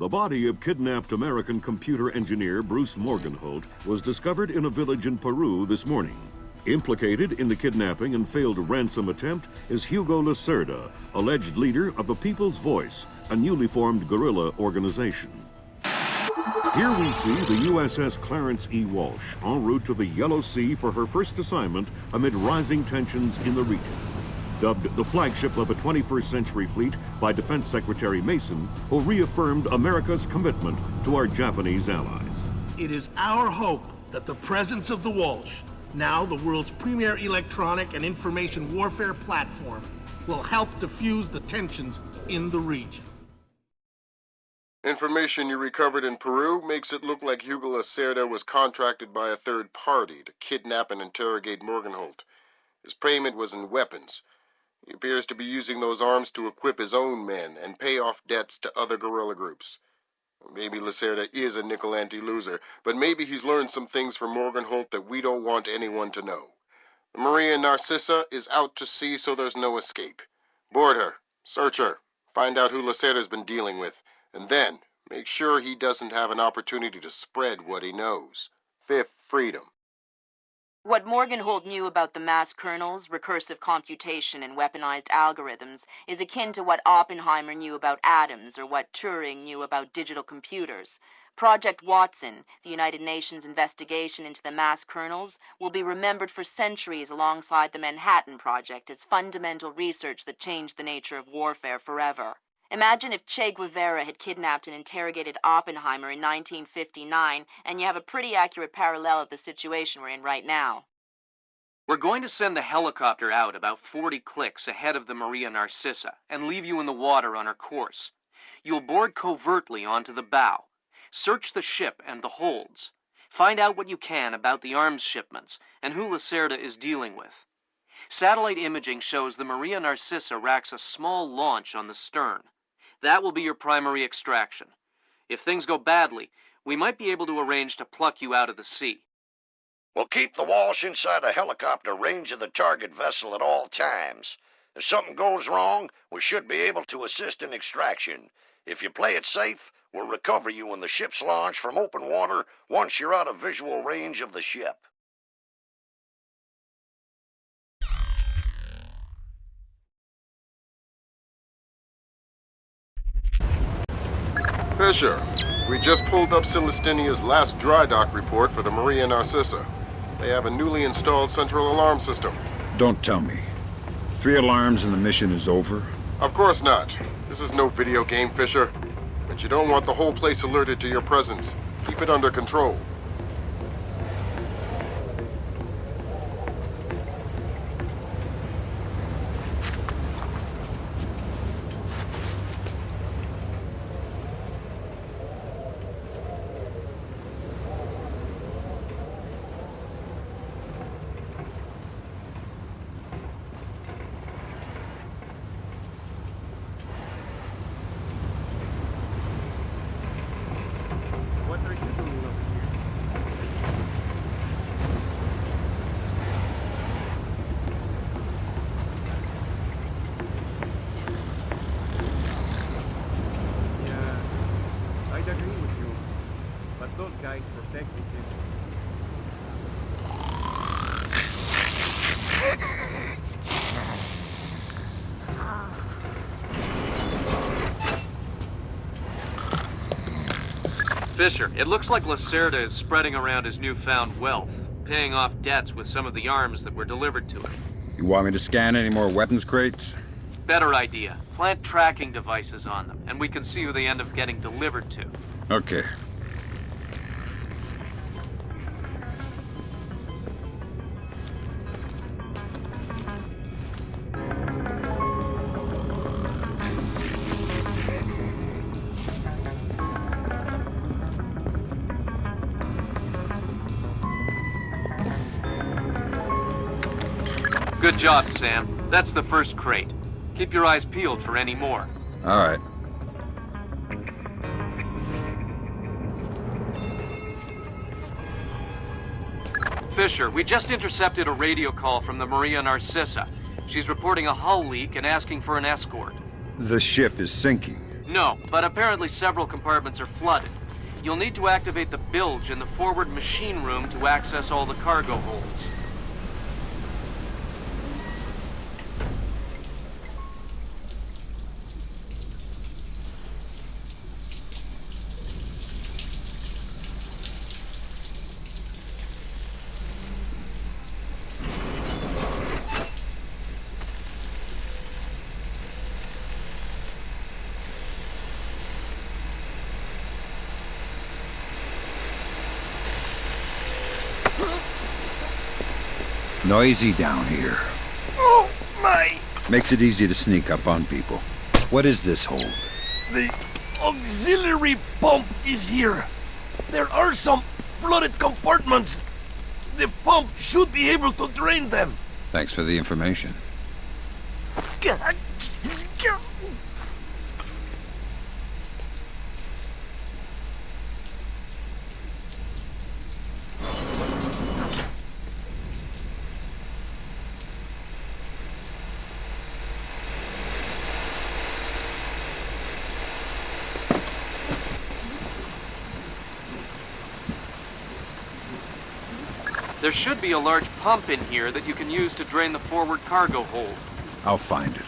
The body of kidnapped American computer engineer Bruce Morgenholt was discovered in a village in Peru this morning. Implicated in the kidnapping and failed ransom attempt is Hugo Lacerda, alleged leader of the People's Voice, a newly formed guerrilla organization. Here we see the USS Clarence E. Walsh en route to the Yellow Sea for her first assignment amid rising tensions in the region. Dubbed the flagship of a 21st century fleet by Defense Secretary Mason, who reaffirmed America's commitment to our Japanese allies. It is our hope that the presence of the Walsh, now the world's premier electronic and information warfare platform, will help diffuse the tensions in the region. Information you recovered in Peru makes it look like Hugo Lacerda was contracted by a third party to kidnap and interrogate Morgenholt. His payment was in weapons. He appears to be using those arms to equip his own men and pay off debts to other guerrilla groups. Maybe Lacerda is a nickel-ante loser, but maybe he's learned some things from Morgenholt that we don't want anyone to know. The Maria Narcissa is out to sea, so there's no escape. Board her, search her, find out who Lacerda's been dealing with, and then make sure he doesn't have an opportunity to spread what he knows. Fifth freedom. What Morgenholt knew about the mass kernels, recursive computation, and weaponized algorithms is akin to what Oppenheimer knew about atoms or what Turing knew about digital computers. Project Watson, the United Nations investigation into the mass kernels, will be remembered for centuries alongside the Manhattan Project as fundamental research that changed the nature of warfare forever. Imagine if Che Guevara had kidnapped and interrogated Oppenheimer in 1959, and you have a pretty accurate parallel of the situation we're in right now. We're going to send the helicopter out about 40 clicks ahead of the Maria Narcissa and leave you in the water on her course. You'll board covertly onto the bow. Search the ship and the holds. Find out what you can about the arms shipments and who Lacerda is dealing with. Satellite imaging shows the Maria Narcissa racks a small launch on the stern. That will be your primary extraction. If things go badly, we might be able to arrange to pluck you out of the sea. We'll keep the Walsh inside a helicopter range of the target vessel at all times. If something goes wrong, we should be able to assist in extraction. If you play it safe, we'll recover you when the ship's launched from open water once you're out of visual range of the ship. Fisher, we just pulled up Celestinia's last dry dock report for the Maria Narcissa. They have a newly installed central alarm system. Don't tell me. 3 alarms and the mission is over? Of course not. This is no video game, Fisher. But you don't want the whole place alerted to your presence. Keep it under control. Fisher, it looks like Lacerda is spreading around his newfound wealth, paying off debts with some of the arms that were delivered to him. You want me to scan any more weapons crates? Better idea. Plant tracking devices on them, and we can see who they end up getting delivered to. Okay. Good job, Sam. That's the first crate. Keep your eyes peeled for any more. All right. Fisher, we just intercepted a radio call from the Maria Narcissa. She's reporting a hull leak and asking for an escort. The ship is sinking. No, but apparently several compartments are flooded. You'll need to activate the bilge in the forward machine room to access all the cargo holds. Noisy down here. Oh, my! Makes it easy to sneak up on people. What is this hold? The auxiliary pump is here. There are some flooded compartments. The pump should be able to drain them. Thanks for the information. There should be a large pump in here that you can use to drain the forward cargo hold. I'll find it.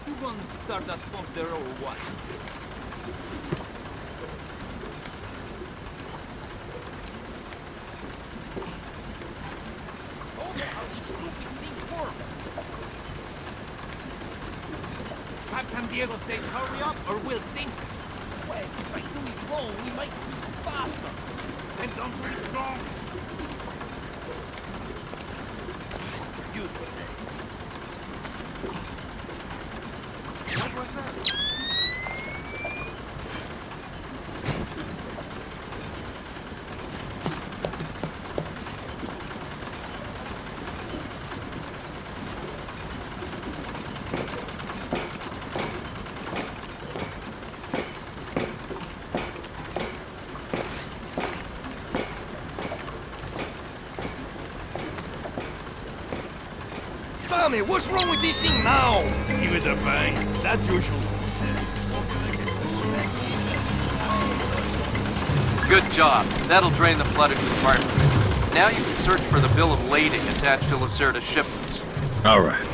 You gonna start that pump there or what? Captain Diego says hurry up or we'll sink. Well, if I do it wrong, we might sink faster. Then don't do it wrong. You say. What was that? Tommy, what's wrong with this thing now? Give it a bang. That's usual. Good job. That'll drain the flooded compartments. Now you can search for the bill of lading attached to Lacerda's shipments. All right.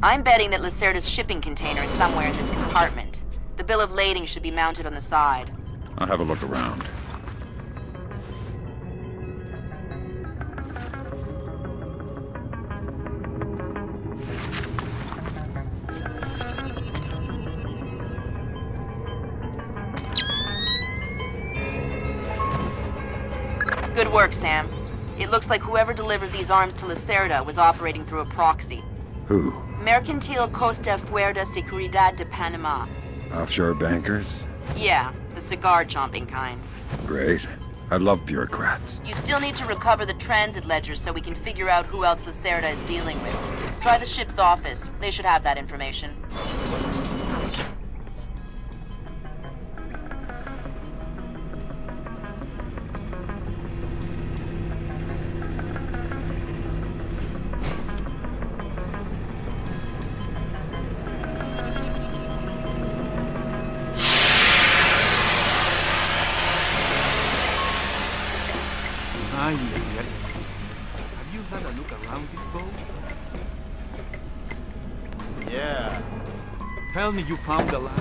I'm betting that Lacerda's shipping container is somewhere in this compartment. The bill of lading should be mounted on the side. I'll have a look around. Good work, Sam. It looks like whoever delivered these arms to Lacerda was operating through a proxy. Who? Mercantil Costa Fuerza Seguridad de Panama. Offshore bankers? Yeah, the cigar-chomping kind. Great. I love bureaucrats. You still need to recover the transit ledger so we can figure out who else Lacerda is dealing with. Try the ship's office. They should have that information. Have you had a look around this boat? Yeah. Tell me you found the land.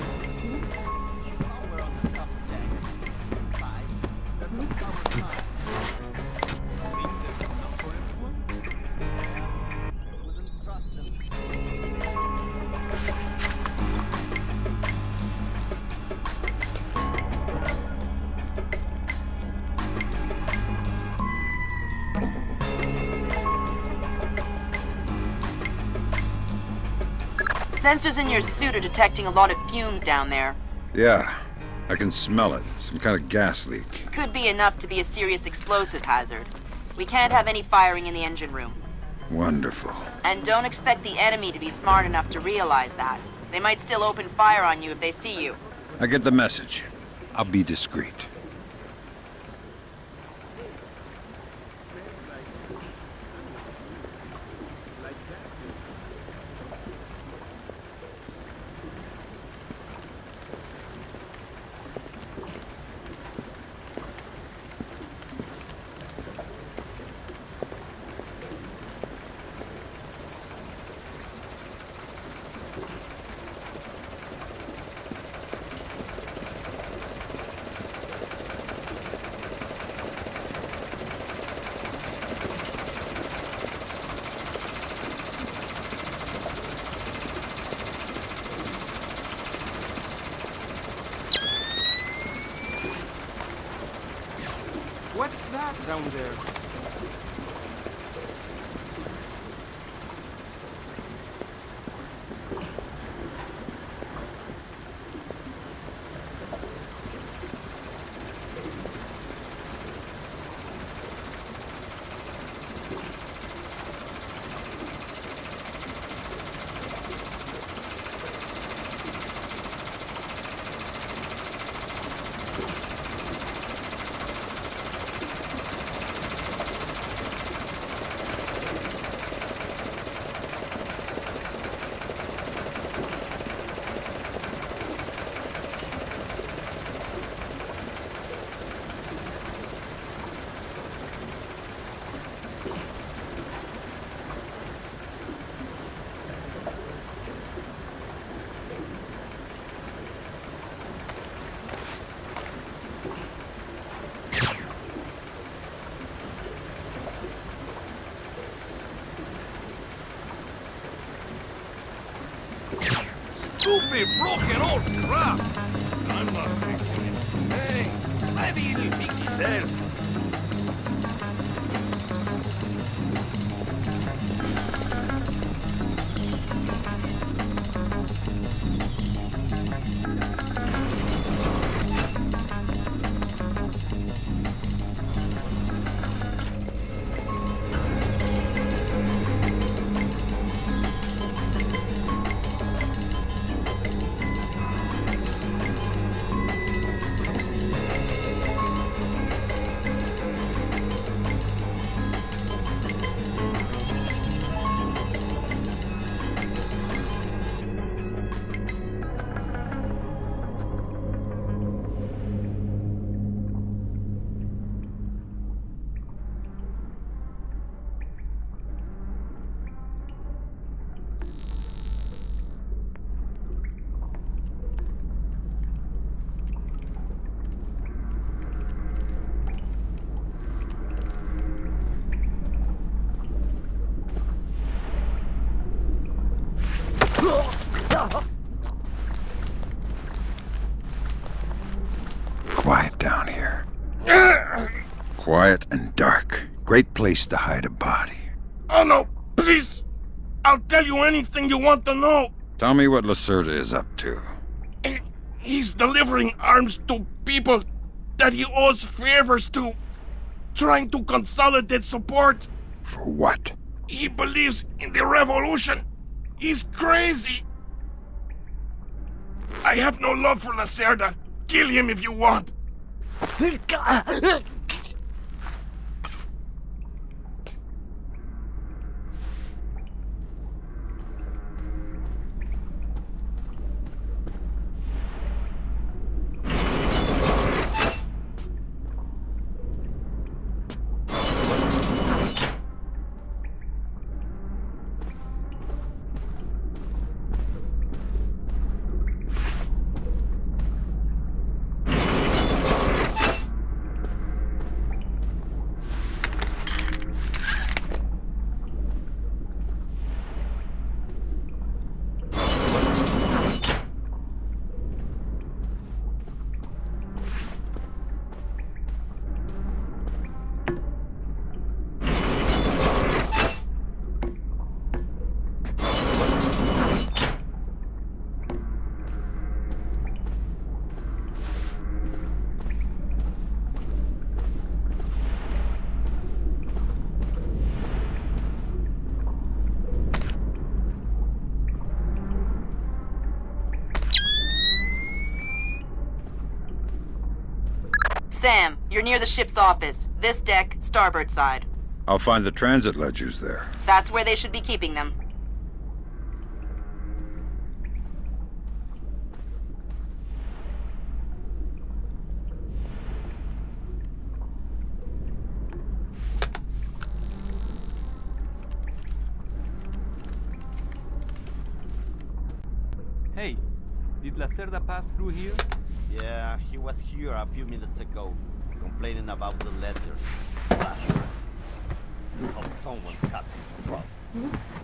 sensors in your suit are detecting a lot of fumes down there. Yeah, I can smell it. Some kind of gas leak. Could be enough to be a serious explosive hazard. We can't have any firing in the engine room. Wonderful. And don't expect the enemy to be smart enough to realize that. They might still open fire on you if they see you. I get the message. I'll be discreet. What's that down there? Stupid, broken old crap! I'm not fixing it. Hey, maybe he'll fix himself. Quiet down here. Quiet and dark. Great place to hide a body. Oh no, please! I'll tell you anything you want to know. Tell me what Lacerda is up to. He's delivering arms to people that he owes favors to. Trying to consolidate support. For what? He believes in the revolution. He's crazy. I have no love for Lacerda. Kill him if you want. Sam, you're near the ship's office. This deck, starboard side. I'll find the transit ledgers there. That's where they should be keeping them. Hey, did Lacerda pass through here? Yeah, he was here a few minutes ago, complaining about the letters. Bastard. Hope someone cuts his throat.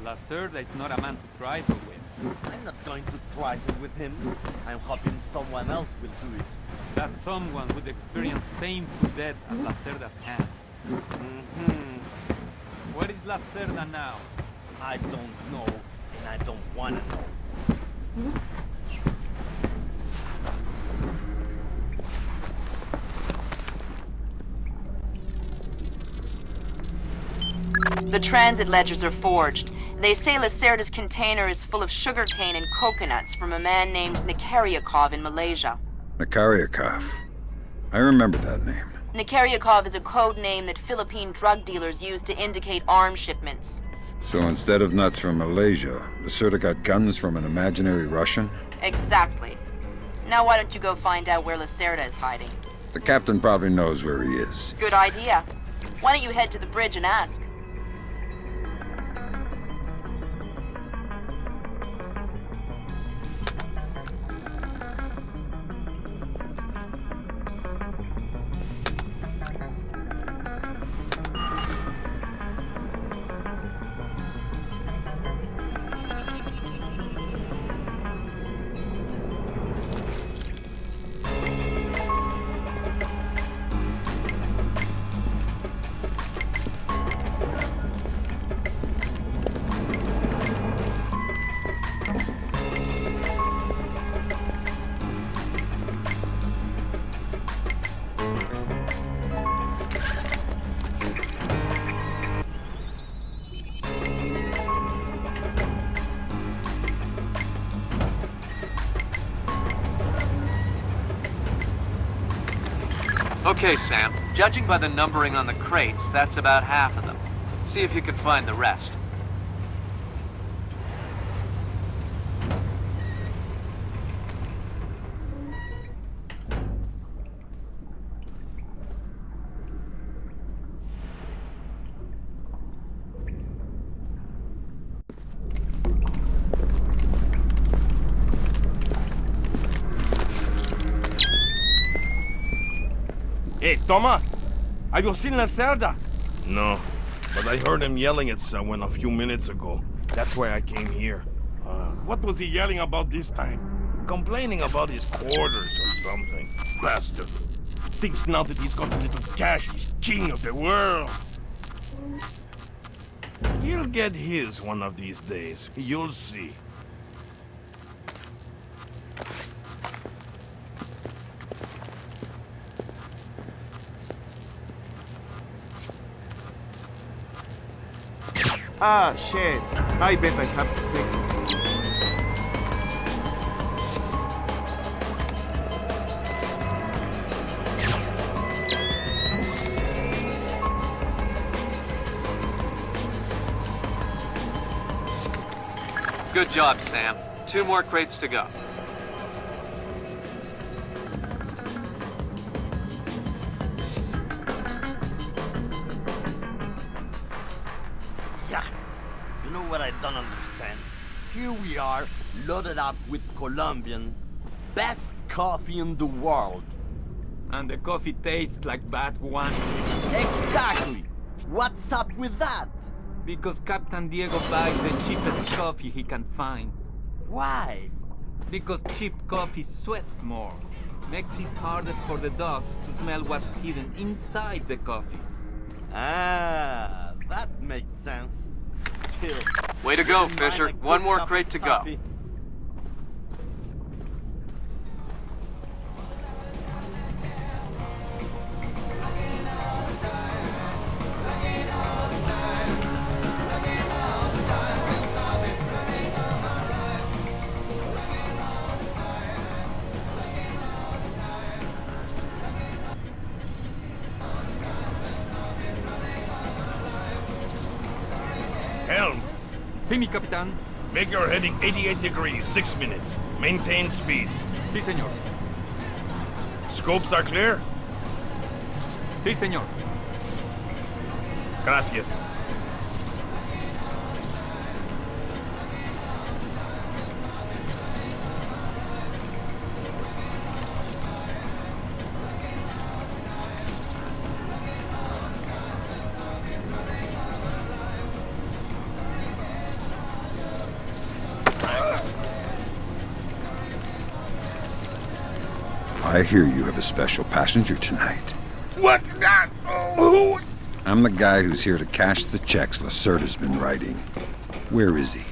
Lacerda is not a man to trifle with. I'm not going to trifle with him. I'm hoping someone else will do it. That someone would experience painful death at Lacerda's hands. Where is Lacerda now? I don't know, and I don't want to know. The transit ledgers are forged. They say Lacerda's container is full of sugarcane and coconuts from a man named Nikaryakov in Malaysia. Nikaryakov. I remember that name. Nikaryakov is a code name that Philippine drug dealers use to indicate arms shipments. So instead of nuts from Malaysia, Lacerda got guns from an imaginary Russian? Exactly. Now why don't you go find out where Lacerda is hiding? The captain probably knows where he is. Good idea. Why don't you head to the bridge and ask? Okay, Sam. Judging by the numbering on the crates, that's about half of them. See if you can find the rest. Hey, Toma! Have you seen Lacerda? No, but I heard him yelling at someone a few minutes ago. That's why I came here. What was he yelling about this time? Complaining about his quarters or something. Bastard. Thinks now that he's got a little cash, he's king of the world. He'll get his one of these days. You'll see. Ah, shit. I bet I have to fix it. Good job, Sam. 2 more crates to go. Yeah. You know what I don't understand? Here we are, loaded up with Colombian, best coffee in the world. And the coffee tastes like bad one. Exactly! What's up with that? Because Captain Diego buys the cheapest coffee he can find. Why? Because cheap coffee sweats more. Makes it harder for the dogs to smell what's hidden inside the coffee. Ah, that makes sense. Still. Way to go, Fisher. 1 more crate to go. Sí, mi capitán. Make your heading 88 degrees, 6 minutes. Maintain speed. Sí, señor. Scopes are clear? Sí, señor. Gracias. I hear you have a special passenger tonight. What? Who? I'm the guy who's here to cash the checks Lacerda's been writing. Where is he?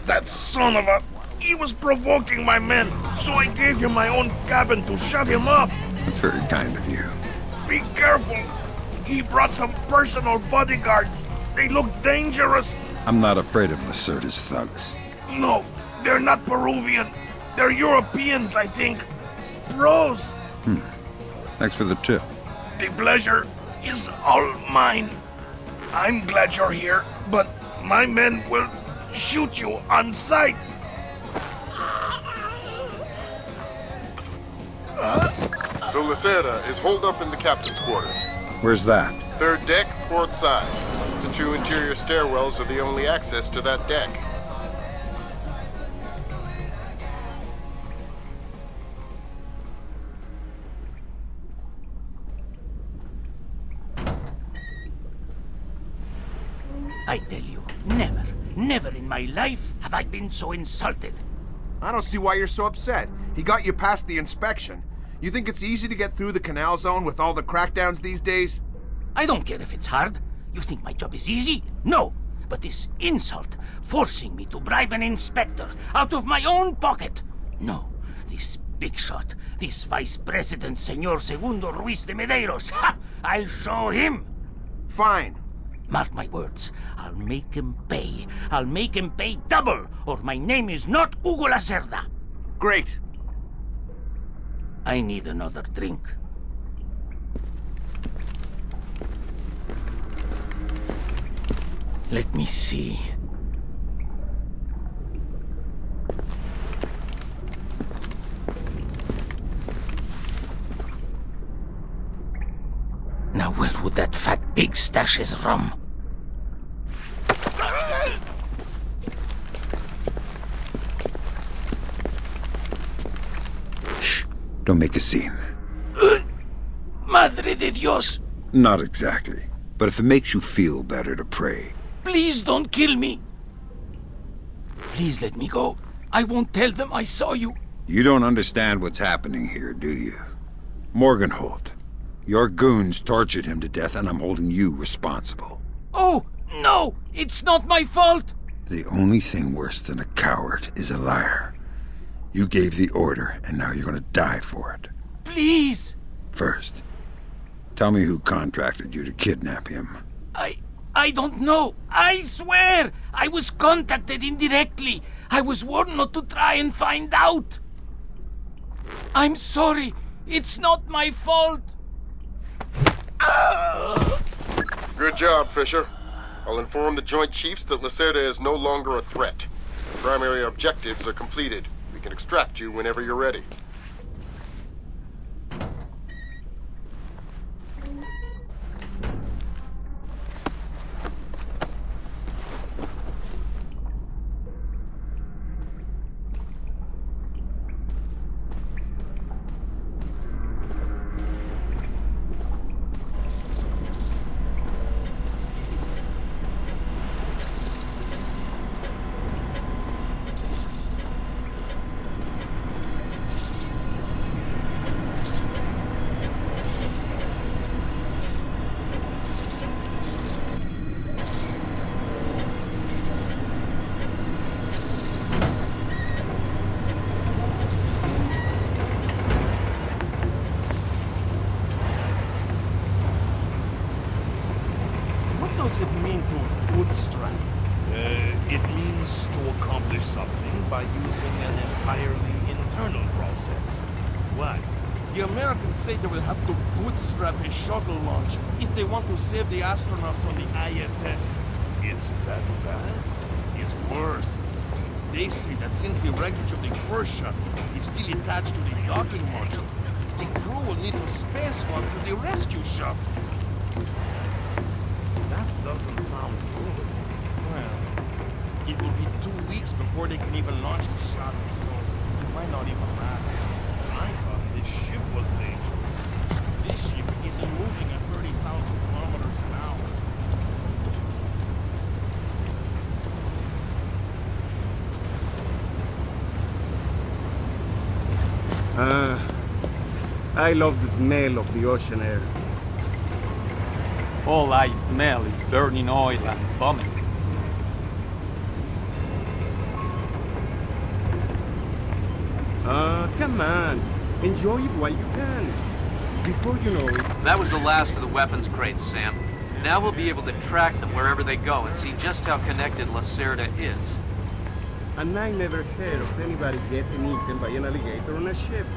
That son of a... He was provoking my men, so I gave him my own cabin to shut him up. That's very kind of you. Be careful. He brought some personal bodyguards. They look dangerous. I'm not afraid of Lacerda's thugs. No, they're not Peruvian. They're Europeans, I think. Bros. Thanks for the tip. The pleasure is all mine. I'm glad you're here, but my men will shoot you on sight. So Lacerda is holed up in the captain's quarters. Where's that? Third deck, port side. The 2 interior stairwells are the only access to that deck. I tell you, never in my life have I been so insulted. I don't see why you're so upset. He got you past the inspection. You think it's easy to get through the canal zone with all the crackdowns these days? I don't care if it's hard. You think my job is easy? No. But this insult, forcing me to bribe an inspector out of my own pocket. No. This big shot, this Vice President, Señor Segundo Ruiz de Medeiros. Ha! I'll show him. Fine. Mark my words. I'll make him pay. I'll make him pay double, or my name is not Hugo Lacerda. Great. I need another drink. Let me see. Now where would that fat pig stash his rum? Shh. Don't make a scene. Madre de Dios! Not exactly. But if it makes you feel better to pray. Please don't kill me! Please let me go. I won't tell them I saw you. You don't understand what's happening here, do you? Morgenholt. Your goons tortured him to death, and I'm holding you responsible. Oh, no! It's not my fault! The only thing worse than a coward is a liar. You gave the order, and now you're gonna die for it. Please! First, tell me who contracted you to kidnap him. I don't know. I swear! I was contacted indirectly. I was warned not to try and find out. I'm sorry. It's not my fault. Good job, Fisher. I'll inform the Joint Chiefs that Lacerda is no longer a threat. The primary objectives are completed. We can extract you whenever you're ready. What does it mean to bootstrap? It means to accomplish something by using an entirely internal process. Why? The Americans say they will have to bootstrap a shuttle launch if they want to save the astronauts on the ISS. It's that bad? is worse. They say that since the wreckage of the first ship is still attached to the docking module, the crew will need to spacewalk to the rescue ship. That doesn't sound good. Well, it will be 2 weeks before they can even launch the shuttle, so it might not even matter. I thought this ship was dangerous. This ship isn't moving at 30,000 kilometers an hour. I love the smell of the ocean air. All I smell is burning oil and vomit. Come on. Enjoy it while you can. Before you know it... That was the last of the weapons crates, Sam. Now we'll be able to track them wherever they go and see just how connected Lacerda is. And I never heard of anybody getting eaten by an alligator on a ship.